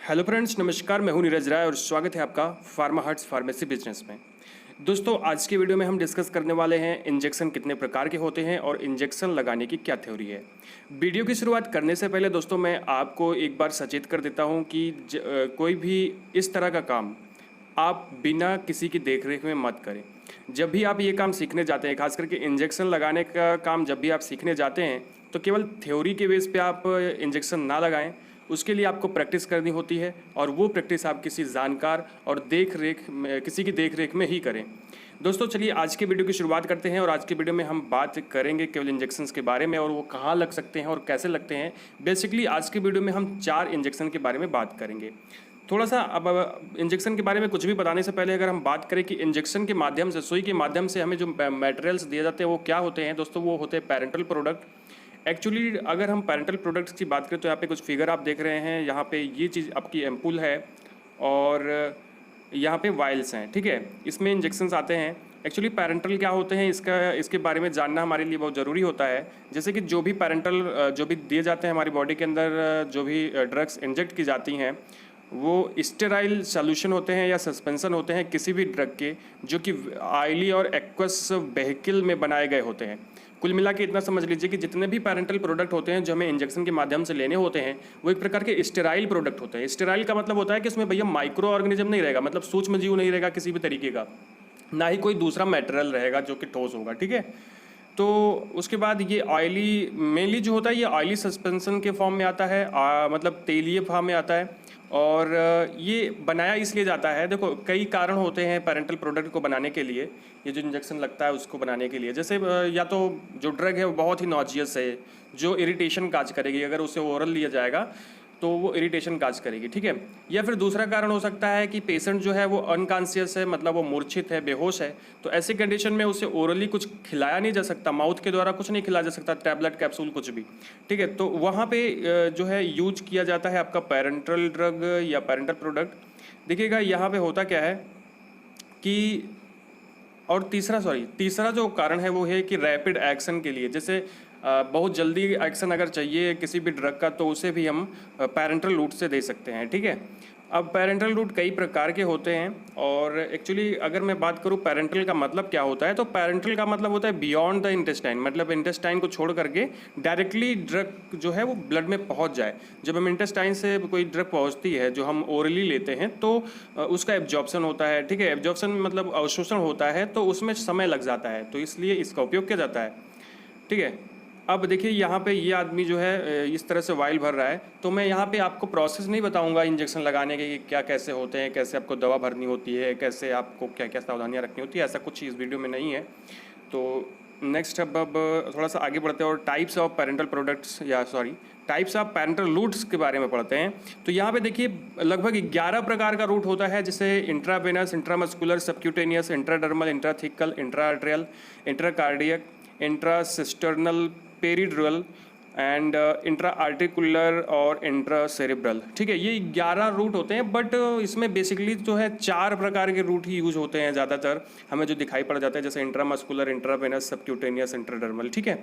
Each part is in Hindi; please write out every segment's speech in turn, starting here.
हेलो फ्रेंड्स, नमस्कार। मैं हूं नीरज राय और स्वागत है आपका फार्मा हर्ट्स फार्मेसी बिजनेस में। दोस्तों, आज के वीडियो में हम डिस्कस करने वाले हैं इंजेक्शन कितने प्रकार के होते हैं और इंजेक्शन लगाने की क्या थ्योरी है। वीडियो की शुरुआत करने से पहले दोस्तों मैं आपको एक बार सचेत कर देता हूं कि कोई भी इस तरह का काम आप बिना किसी की देखरेख में मत करें। जब भी आप ये काम सीखने जाते हैं, खास करके इंजेक्शन लगाने का काम जब भी आप सीखने जाते हैं, तो केवल थ्योरी के बेस पे आप इंजेक्शन ना लगाएं। उसके लिए आपको प्रैक्टिस करनी होती है और वो प्रैक्टिस आप किसी जानकार और किसी की देख रेख में ही करें। दोस्तों, चलिए आज के वीडियो की शुरुआत करते हैं और आज के वीडियो में हम बात करेंगे केवल इंजेक्शन्स के बारे में और वो कहाँ लग सकते हैं और कैसे लगते हैं। बेसिकली आज के वीडियो में हम 4 इंजेक्शन के बारे में बात करेंगे। थोड़ा सा अब इंजेक्शन के बारे में कुछ भी बताने से पहले अगर हम बात करें कि इंजेक्शन के माध्यम से, सुई के माध्यम से हमें जो मटेरियल्स दिए जाते हैं वो क्या होते हैं दोस्तों, वो होते हैं पेरेंटल प्रोडक्ट। एक्चुअली अगर हम पेरेंटल प्रोडक्ट्स की बात करें तो यहाँ पे कुछ फिगर आप देख रहे हैं। यहाँ पे ये चीज़ आपकी एम्पुल है और यहाँ पे वाइल्स हैं, ठीक है। इसमें इंजेक्शन्स आते हैं। एक्चुअली पेरेंटल क्या होते हैं इसके बारे में जानना हमारे लिए बहुत ज़रूरी होता है। जैसे कि जो भी दिए जाते हैं हमारी बॉडी के अंदर, जो भी ड्रग्स इंजेक्ट की जाती हैं, वो स्टेराइल सॉल्यूशन होते हैं या सस्पेंशन होते हैं किसी भी ड्रग के, जो कि ऑयली और एक्वस वेहिकल में बनाए गए होते हैं। कुल मिला के इतना समझ लीजिए कि जितने भी पेरेंटल प्रोडक्ट होते हैं जो हमें इंजेक्शन के माध्यम से लेने होते हैं, वो एक प्रकार के स्टेराइल प्रोडक्ट होते हैं। स्टेराइल का मतलब होता है कि उसमें भैया माइक्रो ऑर्गेनिज्म नहीं रहेगा, मतलब सूक्ष्म जीव नहीं रहेगा किसी भी तरीके का, ना ही कोई दूसरा मटेरियल रहेगा जो कि ठोस होगा, ठीक है। तो उसके बाद ये ऑयली मेनली जो होता है ये ऑयली सस्पेंशन के फॉर्म में आता है, मतलब तेलीय फॉर्म में आता है। और ये बनाया इसलिए जाता है, देखो कई कारण होते हैं पेरेंटल प्रोडक्ट को बनाने के लिए, ये जो इंजेक्शन लगता है उसको बनाने के लिए। जैसे या तो जो ड्रग है वो बहुत ही नॉजियस है, जो इरिटेशन काज करेगी, अगर उसे ओरल लिया जाएगा तो वो इरिटेशन काज करेगी, ठीक है। या फिर दूसरा कारण हो सकता है कि पेशेंट जो है वो अनकॉन्शियस है, मतलब वो मूर्छित है, बेहोश है, तो ऐसी कंडीशन में उसे ओरली कुछ खिलाया नहीं जा सकता, माउथ के द्वारा कुछ नहीं खिलाया जा सकता, टैबलेट कैप्सूल कुछ भी, ठीक है। तो वहाँ पे जो है यूज किया जाता है आपका पेरेंटल ड्रग या पेरेंटल प्रोडक्ट। देखिएगा यहाँ पे होता क्या है कि और तीसरा जो कारण है वो है कि रैपिड एक्शन के लिए, जैसे बहुत जल्दी एक्शन अगर चाहिए किसी भी ड्रग का, तो उसे भी हम पेरेंटल रूट से दे सकते हैं, ठीक है। अब पेरेंटल रूट कई प्रकार के होते हैं और एक्चुअली अगर मैं बात करूं पेरेंटल का मतलब क्या होता है, तो पेरेंटल का मतलब होता है बियॉन्ड द इंटेस्टाइन, मतलब इंटेस्टाइन को छोड़ करके डायरेक्टली ड्रग जो है वो ब्लड में पहुंच जाए। जब हम इंटेस्टाइन से कोई ड्रग पहुंचती है जो हम ओरली लेते हैं तो उसका एब्जॉर्प्शन होता है, ठीक है। एब्जॉर्प्शन मतलब अवशोषण होता है, तो उसमें समय लग जाता है, तो इसलिए इसका उपयोग किया जाता है, ठीक है। अब देखिए यहाँ पे ये आदमी जो है इस तरह से वाइल भर रहा है, तो मैं यहाँ पे आपको प्रोसेस नहीं बताऊंगा इंजेक्शन लगाने के क्या कैसे होते हैं, कैसे आपको दवा भरनी होती है, कैसे आपको क्या क्या सावधानियाँ रखनी होती है, ऐसा कुछ इस वीडियो में नहीं है। तो नेक्स्ट अब थोड़ा सा आगे बढ़ते हैं और टाइप्स ऑफ पेरेंटल रूट्स के बारे में पढ़ते हैं। तो यहाँ पे देखिए लगभग 11 प्रकार का रूट होता है, जैसे intravenous, intramuscular, subcutaneous, intradermal, intrathecal, intraarterial, intracardiac, intracisternal, peridural and intra articular और इंट्रा सेरेब्रल, ठीक है। ये 11 रूट होते हैं, बट इसमें बेसिकली जो है 4 प्रकार के रूट ही यूज होते हैं ज़्यादातर, हमें जो दिखाई पड़ जाता है, जैसे इंट्रामस्कुलर, इंट्रावेनस, सबक्यूटेनियस, इंट्राडर्मल, ठीक है।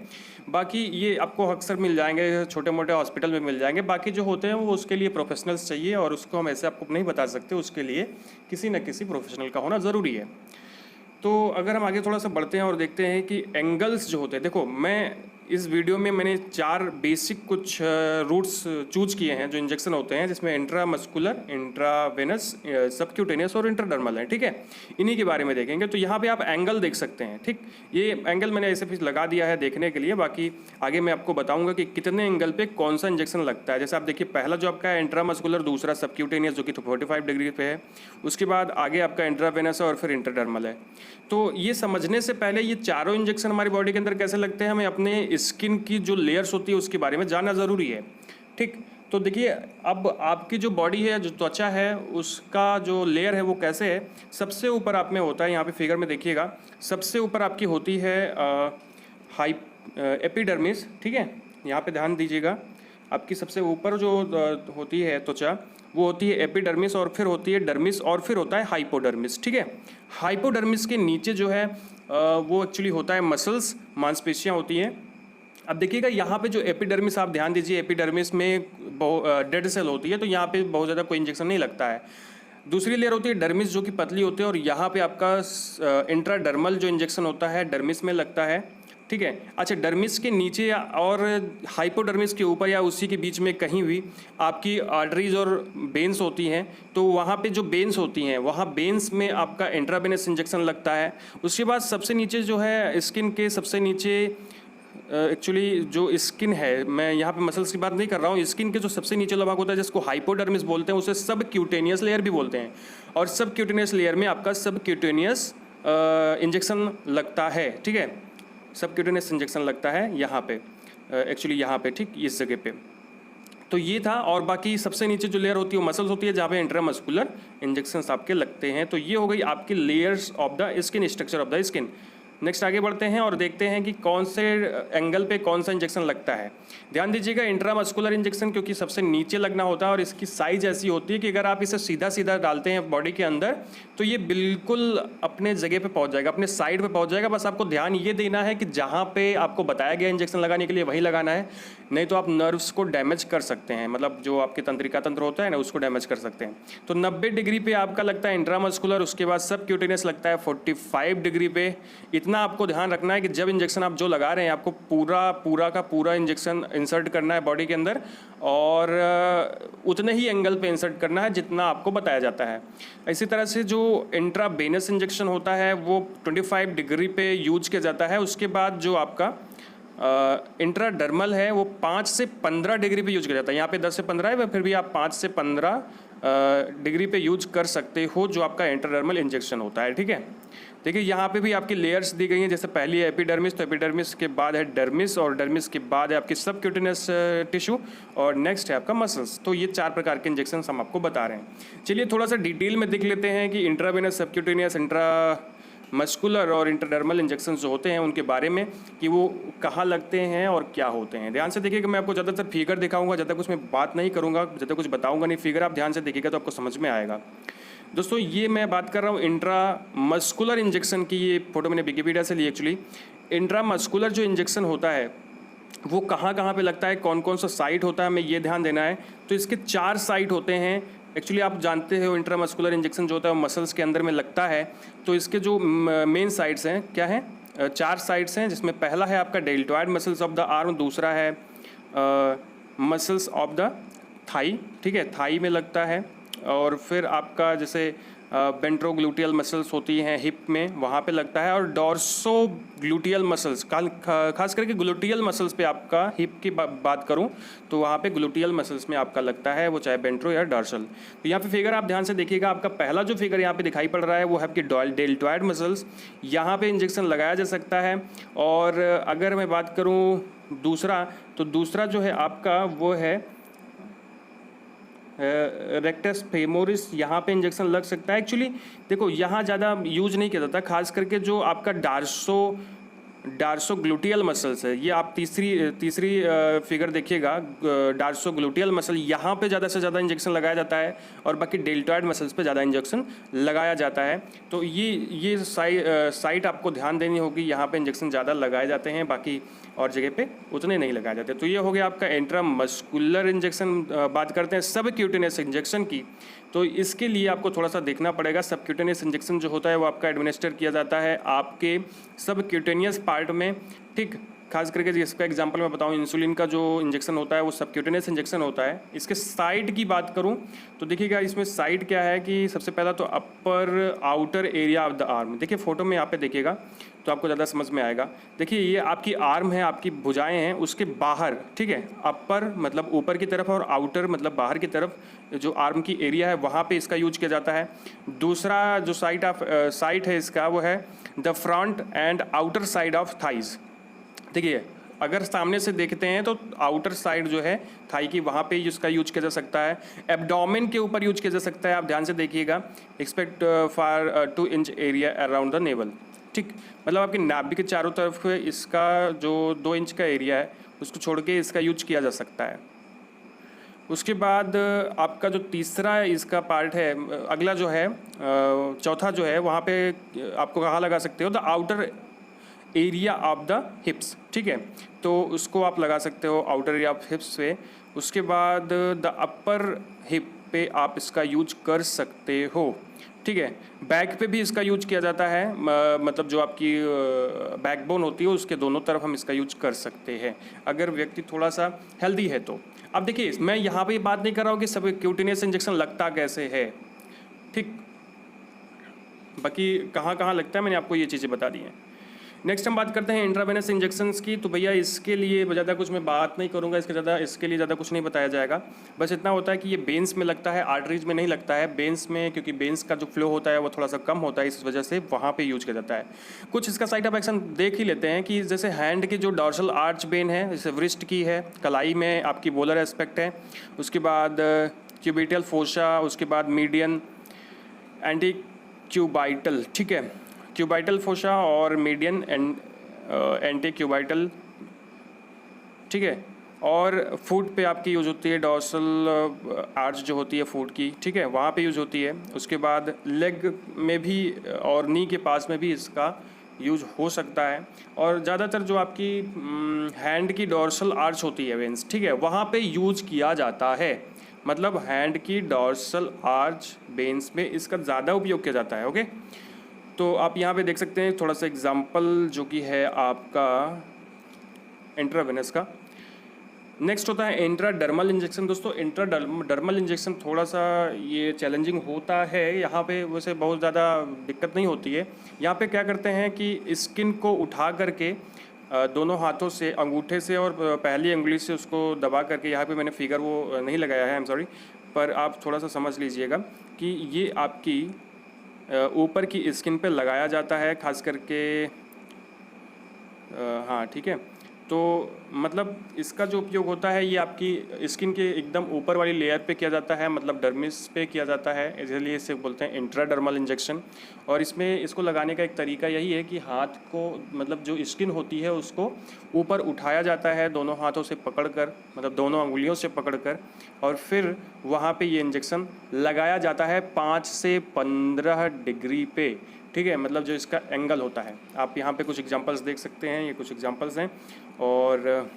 बाकी ये आपको अक्सर मिल जाएंगे, छोटे मोटे हॉस्पिटल में मिल जाएंगे। बाकी जो होते हैं वो उसके लिए प्रोफेशनल्स चाहिए और उसको हम ऐसे आपको नहीं बता सकते, उसके लिए किसी न किसी प्रोफेशनल का होना ज़रूरी है। तो अगर हम आगे थोड़ा सा बढ़ते हैं और देखते हैं कि एंगल्स जो होते हैं, देखो मैं इस वीडियो में मैंने 4 बेसिक कुछ रूट्स चूज किए हैं जो इंजेक्शन होते हैं, जिसमें इंट्रामस्कुलर, इंट्रावेनस, सबक्यूटेनियस और इंट्राडर्मल है, ठीक है। इन्हीं के बारे में देखेंगे। तो यहाँ पे आप एंगल देख सकते हैं, ठीक। ये एंगल मैंने ऐसे भी लगा दिया है देखने के लिए, बाकी आगे मैं आपको बताऊंगा कि कितने एंगल पे कौन सा इंजेक्शन लगता है। जैसे आप देखिए पहला जो आपका है इंट्रामस्कुलर, दूसरा सबक्यूटेनियस जो कि 45 डिग्री पे है, उसके बाद आगे आपका इंट्रावेनस है और फिर इंट्राडर्मल है। तो ये समझने से पहले ये चारों इंजेक्शन हमारी बॉडी के अंदर कैसे लगते हैं, हमें अपने स्किन की जो लेयर्स होती है उसके बारे में जानना ज़रूरी है, ठीक। तो देखिए अब आपकी जो बॉडी है, जो त्वचा है, उसका जो लेयर है वो कैसे है। सबसे ऊपर आप में होता है, यहाँ पे फिगर में देखिएगा, सबसे ऊपर आपकी होती है एपिडर्मिस, ठीक है। यहाँ पे ध्यान दीजिएगा, आपकी सबसे ऊपर जो होती है त्वचा वो होती है एपिडर्मिस, और फिर होती है डर्मिस, और फिर होता है हाइपोडर्मिस, ठीक है। हाइपोडर्मिस के नीचे जो है वो एक्चुअली होता है मसल्स, मांसपेशियाँ होती हैं, अब देखिएगा यहाँ पे जो एपिडर्मिस, आप ध्यान दीजिए, एपिडर्मिस में डेड सेल होती है, तो यहाँ पे बहुत ज़्यादा कोई इंजेक्शन नहीं लगता है। दूसरी लेयर होती है डर्मिस, जो कि पतली होती है, और यहाँ पे आपका इंट्राडर्मल जो इंजेक्शन होता है डर्मिस में लगता है, ठीक है। अच्छा, डर्मिस के नीचे और हाइपोडर्मिस के ऊपर या उसी के बीच में कहीं भी आपकी आर्टरीज और बेन्स होती हैं, तो वहाँ पे जो बेन्स होती हैं वहाँ बेन्स में आपका इंट्रावेनस इंजेक्शन लगता है। उसके बाद सबसे नीचे जो है स्किन के सबसे नीचे, एक्चुअली जो स्किन है, मैं यहाँ पे मसल्स की बात नहीं कर रहा हूँ, स्किन के जो सबसे नीचे भाग होता है जिसको हाइपोडर्मिस बोलते हैं, उसे सब क्यूटेनियस लेयर भी बोलते हैं। और सब क्यूटेनियस लेयर में आपका सब क्यूटेनियस इंजेक्शन लगता है, ठीक है। सब क्यूटेनियस इंजेक्शन लगता है यहाँ पे, एक्चुअली यहाँ पे, ठीक, इस जगह पे। तो ये था। और बाकी सबसे नीचे जो लेयर होती है वो मसल्स होती है, जहाँ पे इंट्रामस्कुलर इंजेक्शंस आपके लगते हैं। तो ये हो गई आपकी layers of the skin, structure of the skin. Next आगे बढ़ते हैं और देखते हैं कि कौन से एंगल पे कौन सा इंजेक्शन लगता है। ध्यान दीजिएगा, इंट्रामस्कुलर इंजेक्शन क्योंकि सबसे नीचे लगना होता है और इसकी साइज ऐसी होती है कि अगर आप इसे सीधा सीधा डालते हैं बॉडी के अंदर तो ये बिल्कुल अपने जगह पे पहुंच जाएगा, अपने साइड पे पहुंच जाएगा। बस आपको ध्यान ये देना है कि जहाँ पे आपको बताया गया इंजेक्शन लगाने के लिए वही लगाना है, नहीं तो आप नर्व्स को डैमेज कर सकते हैं, मतलब जो आपके तंत्रिका तंत्र होता है ना उसको डैमेज कर सकते हैं। तो 90 डिग्री पे आपका लगता है इंट्रामस्कुलर, उसके बाद सब क्यूटेनियस लगता है 45 डिग्री पे। इतना आपको ध्यान रखना है कि जब इंजेक्शन आप जो लगा रहे हैं आपको पूरा का पूरा इंजेक्शन इंसर्ट करना है बॉडी के अंदर, और उतने ही एंगल पे इंसर्ट करना है जितना आपको बताया जाता है। इसी तरह से जो इंट्रावेनस इंजेक्शन होता है वो 25 डिग्री पे यूज किया जाता है। उसके बाद जो आपका इंट्राडर्मल है वो 5 से 15 डिग्री पे यूज किया जाता है। यहाँ पे 10 से 15 है, फिर भी आप 5 से 15 डिग्री पे यूज कर सकते हो जो आपका इंट्राडर्मल इंजेक्शन होता है, ठीक है। देखिए यहाँ पे भी आपकी लेयर्स दी गई हैं, जैसे पहली है एपिडर्मिस, तो एपिडर्मिस के बाद है डर्मिस, और डर्मिस के बाद है आपकी सबक्यूटेनियस टिश्यू, और नेक्स्ट है आपका मसल्स। तो ये 4 प्रकार के इंजेक्शन हम आपको बता रहे हैं। चलिए थोड़ा सा डिटेल में देख लेते हैं कि इंट्रावेनस, सबक्यूटेनियस, मस्कुलर और इंट्राडर्मल इंजेक्शन जो होते हैं उनके बारे में, कि वो कहाँ लगते हैं और क्या होते हैं। ध्यान से देखिएगा, मैं आपको ज़्यादातर फिगर दिखाऊंगा, ज़्यादा कुछ मैं बात नहीं करूँगा, ज़्यादा कुछ बताऊँगा नहीं। फिगर आप ध्यान से देखिएगा तो आपको समझ में आएगा। दोस्तों ये मैं बात कर रहा हूँ इंट्रामस्कुलर इंजेक्शन की, ये फोटो मैंने विकिपीडिया से ली एक्चुअली। इंट्रामस्कुलर जो इंजेक्शन होता है वो कहाँ कहाँ पे लगता है, कौन कौन सा साइट होता है, हमें ये ध्यान देना है। तो इसके 4 साइट होते हैं। एक्चुअली आप जानते हो इंट्रामस्कुलर इंजेक्शन जो होता है वो मसल्स के अंदर में लगता है। तो इसके जो मेन साइट्स हैं क्या हैं, 4 साइट्स हैं, जिसमें पहला है आपका deltoid muscles of the arm, दूसरा है मसल्स ऑफ द थाई, ठीक है, थाई में लगता है। और फिर आपका जैसे वेंट्रोग्लूटियल मसल्स होती हैं हिप में, वहाँ पे लगता है। और डॉर्सो ग्लूटियल मसल्स, खास करके ग्लूटियल मसल्स पे आपका, हिप की बात करूँ तो वहाँ पे ग्लूटियल मसल्स में आपका लगता है, वो चाहे वेंट्रो या डॉर्सल। तो यहाँ पे फिगर आप ध्यान से देखिएगा, आपका पहला जो फिगर यहाँ पे दिखाई पड़ रहा है वो है आपकी डेल्टॉइड मसल्स, यहाँ पे इंजेक्शन लगाया जा सकता है। और अगर मैं बात करूँ दूसरा, तो दूसरा जो है आपका वो है रेक्टस फेमोरिस, यहाँ पे इंजेक्शन लग सकता है। एक्चुअली देखो यहाँ ज़्यादा यूज नहीं किया जाता, खास करके जो आपका डार्सोग्लूटियल मसल्स है, ये आप तीसरी फिगर देखिएगा, डार्सोग्लूटियल मसल, यहाँ पे ज़्यादा से ज़्यादा इंजेक्शन लगाया जाता है, और बाकी डेल्टॉइड मसल्स पे ज़्यादा इंजेक्शन लगाया जाता है। तो ये साइट आपको ध्यान देनी होगी, यहाँ पे इंजेक्शन ज़्यादा लगाए जाते हैं, बाकी और जगह पे उतने नहीं लगाए जाते। तो ये हो गया आपका इंट्रामस्कुलर इंजेक्शन। बात करते हैं सबक्यूटेनियस इंजेक्शन की, तो इसके लिए आपको थोड़ा सा देखना पड़ेगा। सबक्यूटेनियस इंजेक्शन जो होता है वो आपका एडमिनिस्टर किया जाता है आपके सबक्यूटेनियस पार्ट में, ठीक। खास करके जिसका एग्जांपल मैं बताऊं, इंसुलिन का जो इंजेक्शन होता है वो सबक्यूटेनियस इंजेक्शन होता है। इसके साइड की बात करूं तो देखिएगा इसमें साइड क्या है कि सबसे पहला तो upper outer area of the arm, देखिए फोटो में यहाँ पे देखिएगा तो आपको ज़्यादा समझ में आएगा। देखिए ये आपकी आर्म है, आपकी भुजाएं हैं, उसके बाहर, ठीक है, अपर मतलब ऊपर की तरफ और आउटर मतलब बाहर की तरफ जो आर्म की एरिया है वहाँ पे इसका यूज किया जाता है। दूसरा जो साइट है इसका वो है the front end outer side of thighs. देखिए अगर सामने से देखते हैं तो आउटर साइड जो है थाई की, वहाँ पे इसका यूज किया जा सकता है। एब्डोमेन के ऊपर यूज किया जा सकता है, आप ध्यान से देखिएगा। Expect for 2 inch area around the naval, ठीक, मतलब आपकी नाभि के चारों तरफ इसका जो 2 इंच का एरिया है उसको छोड़ के इसका यूज किया जा सकता है। उसके बाद आपका जो तीसरा इसका पार्ट है, अगला जो है चौथा जो है, वहाँ पे आपको कहाँ लगा सकते हो, the outer area of the हिप्स, ठीक है। तो उसको आप लगा सकते हो आउटर एरिया ऑफ हिप्स पे। उसके बाद द अपर हिप पे आप इसका यूज कर सकते हो, ठीक है। बैक पे भी इसका यूज किया जाता है, मतलब जो आपकी बैकबोन होती है उसके दोनों तरफ हम इसका यूज कर सकते हैं अगर व्यक्ति थोड़ा सा हेल्दी है तो। अब देखिए, मैं यहाँ पे बात नहीं कर रहा हूँ कि सब क्यूटिनियस इंजेक्शन लगता कैसे है, ठीक, बाकी कहाँ कहाँ लगता है मैंने आपको ये चीज़ें बता दी हैं। नेक्स्ट हम बात करते हैं इंट्रावेनस इंजेक्शंस की। तो भैया इसके लिए ज़्यादा कुछ मैं बात नहीं करूँगा, इसके लिए ज़्यादा कुछ नहीं बताया जाएगा। बस इतना होता है कि ये बेन्स में लगता है, आर्टरीज में नहीं लगता है। बेन्स में, क्योंकि बेन्स का जो फ्लो होता है वो थोड़ा सा कम होता है, इस वजह से वहाँ पे यूज किया जाता है। कुछ इसका साइड ऑफ एक्शन देख ही लेते हैं कि जैसे हैंड की जो डॉर्सल आर्च बेन है, जैसे व्रिस्ट की है, कलाई में आपकी बोलर एस्पेक्ट है, उसके बाद क्यूबिटल फोशा, उसके बाद मीडियन एंटी क्यूबाइटल, ठीक है, क्यूबाइटल फोशा और मीडियन एंटी क्यूबाइटल, ठीक है। और फुट पे आपकी यूज़ होती है डॉर्सल आर्च जो होती है फुट की, ठीक है, वहाँ पे यूज़ होती है। उसके बाद लेग में भी और नी के पास में भी इसका यूज हो सकता है। और ज़्यादातर जो आपकी हैंड की डॉर्सल आर्च होती है वेंस, ठीक है, वहाँ पे यूज किया जाता है। मतलब हैंड की डॉर्सल आर्च बेन्स में इसका ज़्यादा उपयोग किया जाता है, ओके। तो आप यहाँ पे देख सकते हैं थोड़ा सा एग्जाम्पल जो कि है आपका इंट्रावेनस का। नेक्स्ट होता है इंट्राडर्मल इंजेक्शन। दोस्तों इंट्राडर्मल इंजेक्शन थोड़ा सा ये चैलेंजिंग होता है, यहाँ पे वैसे बहुत ज़्यादा दिक्कत नहीं होती है। यहाँ पे क्या करते हैं कि स्किन को उठा करके दोनों हाथों से, अंगूठे से और पहली उंगली से उसको दबा करके, यहाँ पे मैंने फिगर वो नहीं लगाया है, आई एम सॉरी, पर आप थोड़ा सा समझ लीजिएगा कि ये आपकी ऊपर की स्किन पे लगाया जाता है, खास करके हाँ, ठीक है। तो मतलब इसका जो उपयोग होता है ये आपकी स्किन के एकदम ऊपर वाली लेयर पे किया जाता है, मतलब डर्मिस पे किया जाता है, इसलिए इसे बोलते हैं इंट्राडर्मल इंजेक्शन। और इसमें इसको लगाने का एक तरीका यही है कि हाथ को, मतलब जो स्किन होती है उसको ऊपर उठाया जाता है दोनों हाथों से पकड़कर, मतलब दोनों अंगुलियों से पकड़कर, और फिर वहाँ पे ये इंजेक्शन लगाया जाता है 5 से 15 डिग्री पे, ठीक है, मतलब जो इसका एंगल होता है। आप यहाँ पे कुछ एग्जांपल्स देख सकते हैं, ये कुछ एग्जांपल्स हैं। और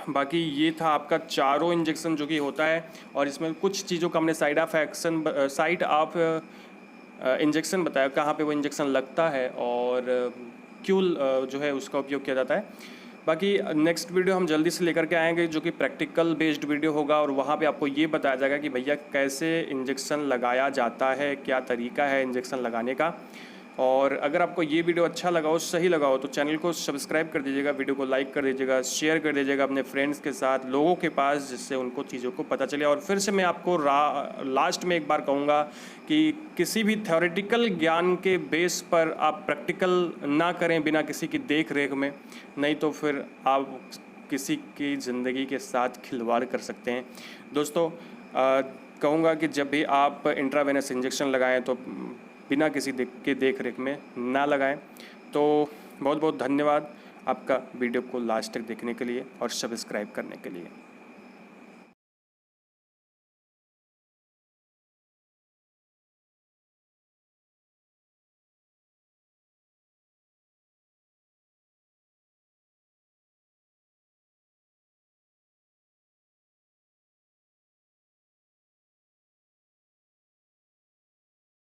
बाकी ये था आपका चारों इंजेक्शन जो कि होता है, और इसमें कुछ चीज़ों का हमने साइड ऑफ इंजेक्शन बताया, कहाँ पे वो इंजेक्शन लगता है और क्यों जो है उसका उपयोग किया जाता है। बाकी नेक्स्ट वीडियो हम जल्दी से लेकर के आएंगे जो कि प्रैक्टिकल बेस्ड वीडियो होगा, और वहाँ पे आपको ये बताया जाएगा कि भैया कैसे इंजेक्शन लगाया जाता है, क्या तरीका है इंजेक्शन लगाने का। और अगर आपको ये वीडियो अच्छा लगा हो, सही लगा हो, तो चैनल को सब्सक्राइब कर दीजिएगा, वीडियो को लाइक कर दीजिएगा, शेयर कर दीजिएगा अपने फ्रेंड्स के साथ, लोगों के पास, जिससे उनको चीज़ों को पता चले। और फिर से मैं आपको लास्ट में एक बार कहूँगा कि किसी भी थ्योरेटिकल ज्ञान के बेस पर आप प्रैक्टिकल ना करें बिना किसी की देख रेख में, नहीं तो फिर आप किसी की ज़िंदगी के साथ खिलवाड़ कर सकते हैं। दोस्तों कहूँगा कि जब भी आप इंट्रावेनस इंजेक्शन लगाएं तो बिना किसी के देख रेख में ना लगाएं। तो बहुत बहुत धन्यवाद आपका वीडियो को लास्ट तक देखने के लिए और सब्सक्राइब करने के लिए।